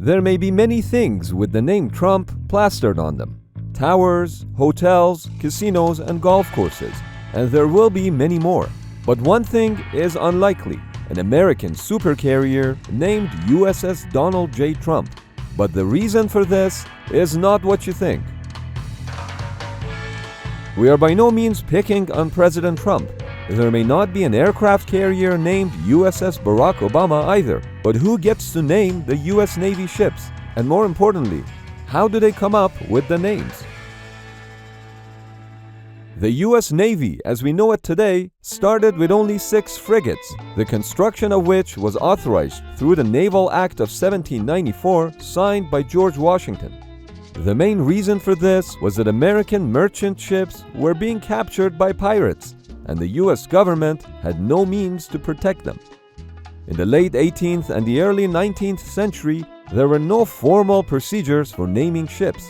There may be many things with the name Trump plastered on them. Towers, hotels, casinos, and golf courses. And there will be many more. But one thing is unlikely: an American supercarrier named USS Donald J. Trump. But the reason for this is not what you think. We are by no means picking on President Trump. There may not be an aircraft carrier named USS Barack Obama either. But who gets to name the US Navy ships? And more importantly, how do they come up with the names? The US Navy, as we know it today, started with only 6 frigates, the construction of which was authorized through the Naval Act of 1794 signed by George Washington. The main reason for this was that American merchant ships were being captured by pirates, and the US government had no means to protect them. In the late 18th and the early 19th century, there were no formal procedures for naming ships.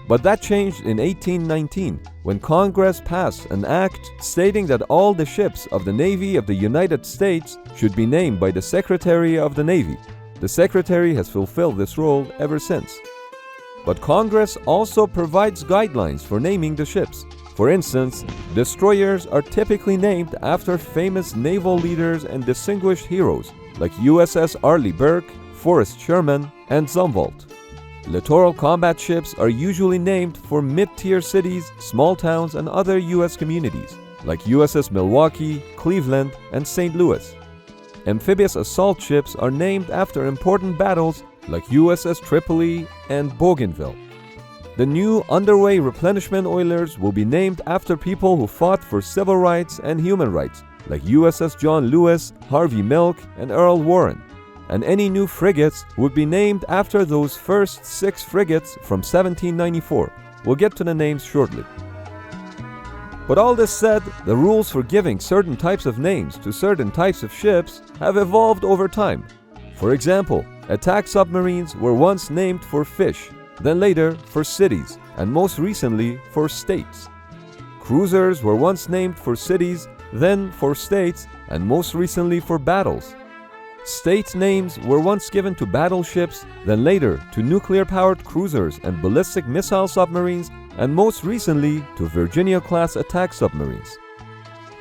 But that changed in 1819, when Congress passed an act stating that all the ships of the Navy of the United States should be named by the Secretary of the Navy. The Secretary has fulfilled this role ever since. But Congress also provides guidelines for naming the ships. For instance, destroyers are typically named after famous naval leaders and distinguished heroes like USS Arleigh Burke, Forrest Sherman, and Zumwalt. Littoral combat ships are usually named for mid-tier cities, small towns, and other U.S. communities, like USS Milwaukee, Cleveland, and St. Louis. Amphibious assault ships are named after important battles like USS Tripoli and Bougainville. The new underway replenishment oilers will be named after people who fought for civil rights and human rights, like USS John Lewis, Harvey Milk, and Earl Warren. And any new frigates would be named after those first 6 frigates from 1794. We'll get to the names shortly. But all this said, the rules for giving certain types of names to certain types of ships have evolved over time. For example, attack submarines were once named for fish, then later for cities, and most recently for states. Cruisers were once named for cities, then for states, and most recently for battles. State names were once given to battleships, then later to nuclear-powered cruisers and ballistic missile submarines, and most recently to Virginia-class attack submarines.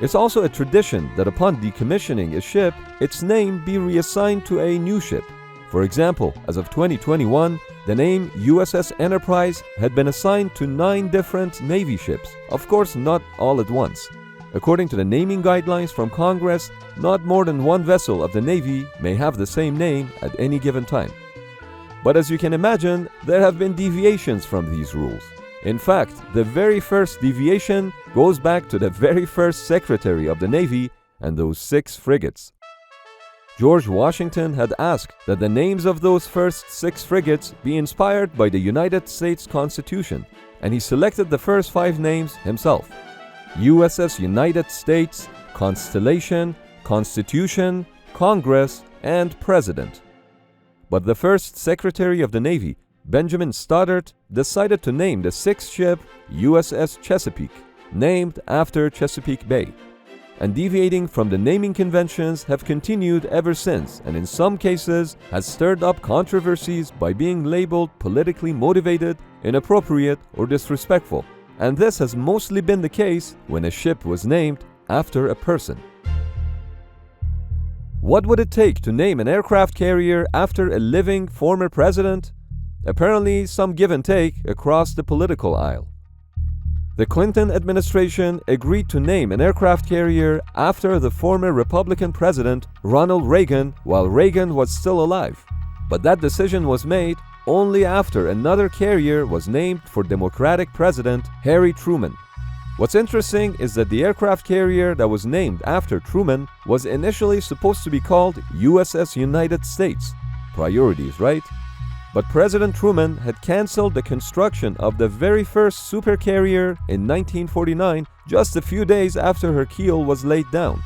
It's also a tradition that upon decommissioning a ship, its name be reassigned to a new ship. For example, as of 2021, the name USS Enterprise had been assigned to 9 different Navy ships, of course not all at once. According to the naming guidelines from Congress, not more than 1 vessel of the Navy may have the same name at any given time. But as you can imagine, there have been deviations from these rules. In fact, the very first deviation goes back to the very first Secretary of the Navy and those 6 frigates. George Washington had asked that the names of those first 6 frigates be inspired by the United States Constitution, and he selected the first 5 names himself: USS United States, Constellation, Constitution, Congress, and President. But the first Secretary of the Navy, Benjamin Stoddert, decided to name the 6th ship USS Chesapeake, named after Chesapeake Bay. And deviating from the naming conventions have continued ever since, and in some cases has stirred up controversies by being labeled politically motivated, inappropriate, or disrespectful. And this has mostly been the case when a ship was named after a person. What would it take to name an aircraft carrier after a living former president? Apparently, some give and take across the political aisle. The Clinton administration agreed to name an aircraft carrier after the former Republican president Ronald Reagan while Reagan was still alive. But that decision was made only after another carrier was named for Democratic President Harry Truman. What's interesting is that the aircraft carrier that was named after Truman was initially supposed to be called USS United States. Priorities, right? But President Truman had canceled the construction of the very first supercarrier in 1949, just a few days after her keel was laid down.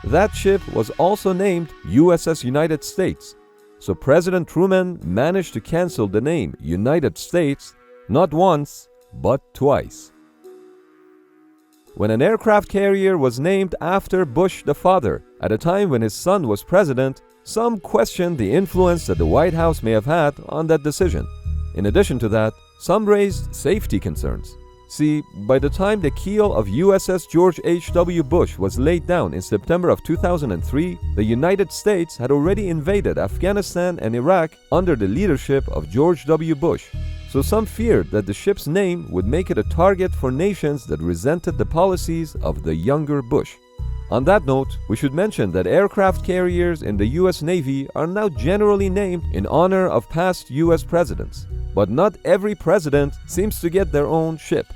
That ship was also named USS United States. So President Truman managed to cancel the name United States not once, but twice. When an aircraft carrier was named after Bush the father, at a time when his son was president, Some questioned the influence that the White House may have had on that decision. In addition to that, some raised safety concerns. See, by the time the keel of USS George H.W. Bush was laid down in September of 2003, the United States had already invaded Afghanistan and Iraq under the leadership of George W. Bush. So some feared that the ship's name would make it a target for nations that resented the policies of the younger Bush. On that note, we should mention that aircraft carriers in the US Navy are now generally named in honor of past US presidents. But not every president seems to get their own ship.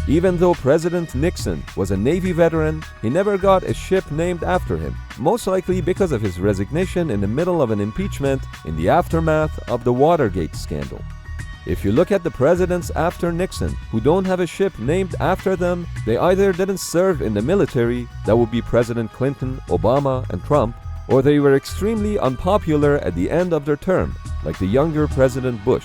Even though President Nixon was a Navy veteran, he never got a ship named after him, most likely because of his resignation in the middle of an impeachment in the aftermath of the Watergate scandal. If you look at the presidents after Nixon who don't have a ship named after them, they either didn't serve in the military, that would be President Clinton, Obama, and Trump, or they were extremely unpopular at the end of their term, like the younger President Bush.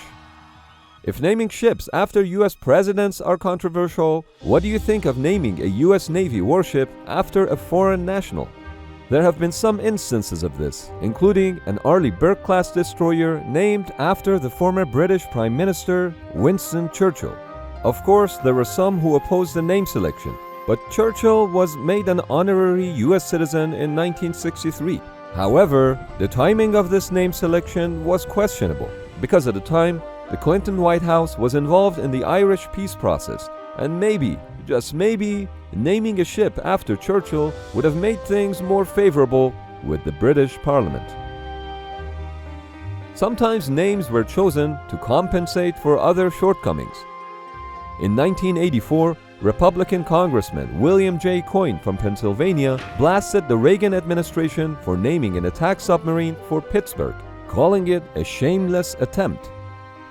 If naming ships after US presidents are controversial, what do you think of naming a US Navy warship after a foreign national? There have been some instances of this, including an Arleigh Burke-class destroyer named after the former British Prime Minister Winston Churchill. Of course, there were some who opposed the name selection, but Churchill was made an honorary US citizen in 1963. However, the timing of this name selection was questionable, because at the time, the Clinton White House was involved in the Irish peace process, and maybe, just maybe, naming a ship after Churchill would have made things more favorable with the British Parliament. Sometimes names were chosen to compensate for other shortcomings. In 1984, Republican Congressman William J. Coyne from Pennsylvania blasted the Reagan administration for naming an attack submarine for Pittsburgh, calling it a shameless attempt.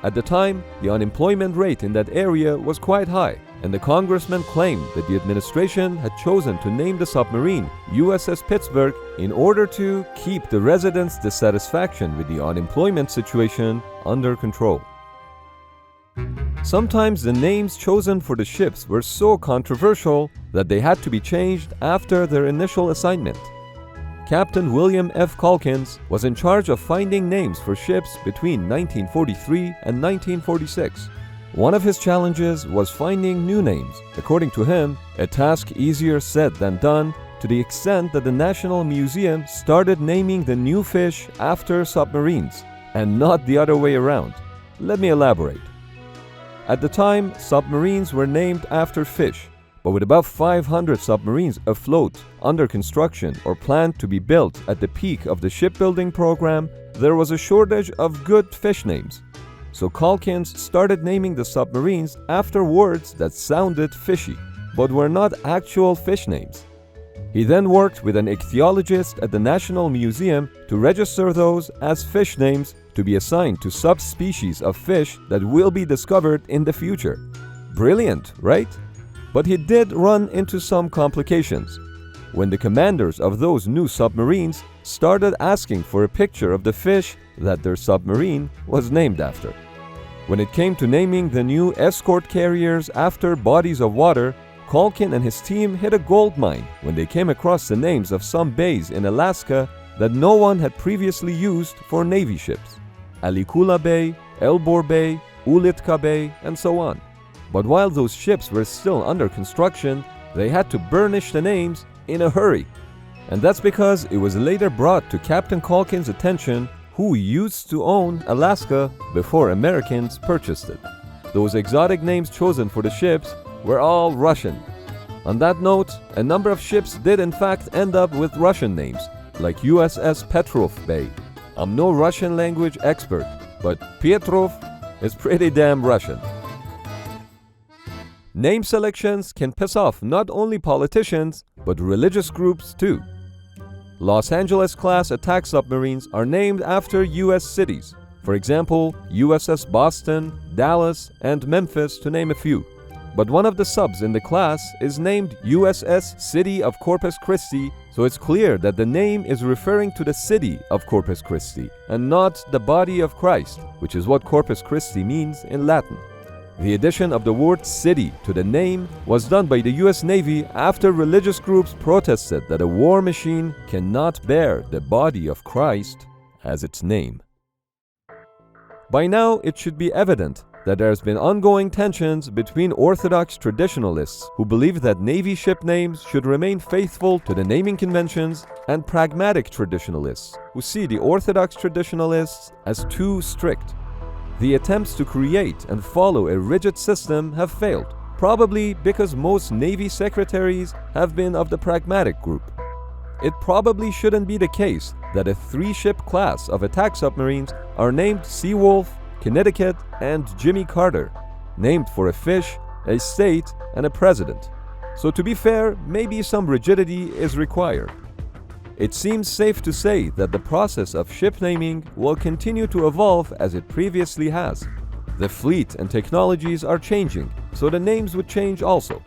At the time, the unemployment rate in that area was quite high, and the congressman claimed that the administration had chosen to name the submarine USS Pittsburgh in order to keep the residents' dissatisfaction with the unemployment situation under control. Sometimes the names chosen for the ships were so controversial that they had to be changed after their initial assignment. Captain William F. Calkins was in charge of finding names for ships between 1943 and 1946. One of his challenges was finding new names, according to him, a task easier said than done, to the extent that the National Museum started naming the new fish after submarines, and not the other way around. Let me elaborate. At the time, submarines were named after fish, but with about 500 submarines afloat, under construction, or planned to be built at the peak of the shipbuilding program, there was a shortage of good fish names. So Calkins started naming the submarines after words that sounded fishy, but were not actual fish names. He then worked with an ichthyologist at the National Museum to register those as fish names to be assigned to subspecies of fish that will be discovered in the future. Brilliant, right? But he did run into some complications when the commanders of those new submarines started asking for a picture of the fish that their submarine was named after. When it came to naming the new escort carriers after bodies of water, Calkin and his team hit a gold mine when they came across the names of some bays in Alaska that no one had previously used for Navy ships: Alikula Bay, Elbor Bay, Ulitka Bay, and so on. But while those ships were still under construction, they had to burnish the names in a hurry. And that's because it was later brought to Captain Calkin's attention who used to own Alaska before Americans purchased it. Those exotic names chosen for the ships were all Russian. On that note, a number of ships did in fact end up with Russian names, like USS Petrov Bay. I'm no Russian language expert, but Petrov is pretty damn Russian. Name selections can piss off not only politicians, but religious groups too. Los Angeles-class attack submarines are named after U.S. cities. For example, USS Boston, Dallas, and Memphis, to name a few. But one of the subs in the class is named USS City of Corpus Christi, so it's clear that the name is referring to the city of Corpus Christi, and not the body of Christ, which is what Corpus Christi means in Latin. The addition of the word city to the name was done by the US Navy after religious groups protested that a war machine cannot bear the body of Christ as its name. By now, it should be evident that there has been ongoing tensions between orthodox traditionalists who believe that Navy ship names should remain faithful to the naming conventions and pragmatic traditionalists who see the orthodox traditionalists as too strict. The attempts to create and follow a rigid system have failed, probably because most Navy secretaries have been of the pragmatic group. It probably shouldn't be the case that a 3-ship class of attack submarines are named Seawolf, Connecticut, and Jimmy Carter, named for a fish, a state, and a president. So to be fair, maybe some rigidity is required. It seems safe to say that the process of ship naming will continue to evolve as it previously has. The fleet and technologies are changing, so the names would change also.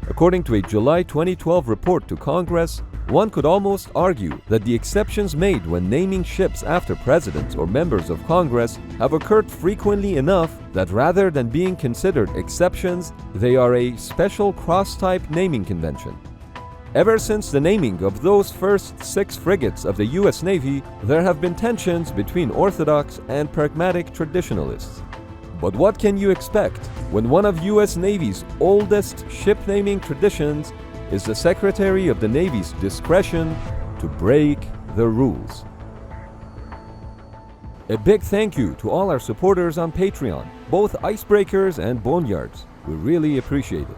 According to a July 2012 report to Congress, one could almost argue that the exceptions made when naming ships after presidents or members of Congress have occurred frequently enough that rather than being considered exceptions, they are a special cross-type naming convention. Ever since the naming of those first 6 frigates of the US Navy, there have been tensions between orthodox and pragmatic traditionalists. But what can you expect when one of US Navy's oldest ship naming traditions is the Secretary of the Navy's discretion to break the rules? A big thank you to all our supporters on Patreon, both icebreakers and boneyards. We really appreciate it.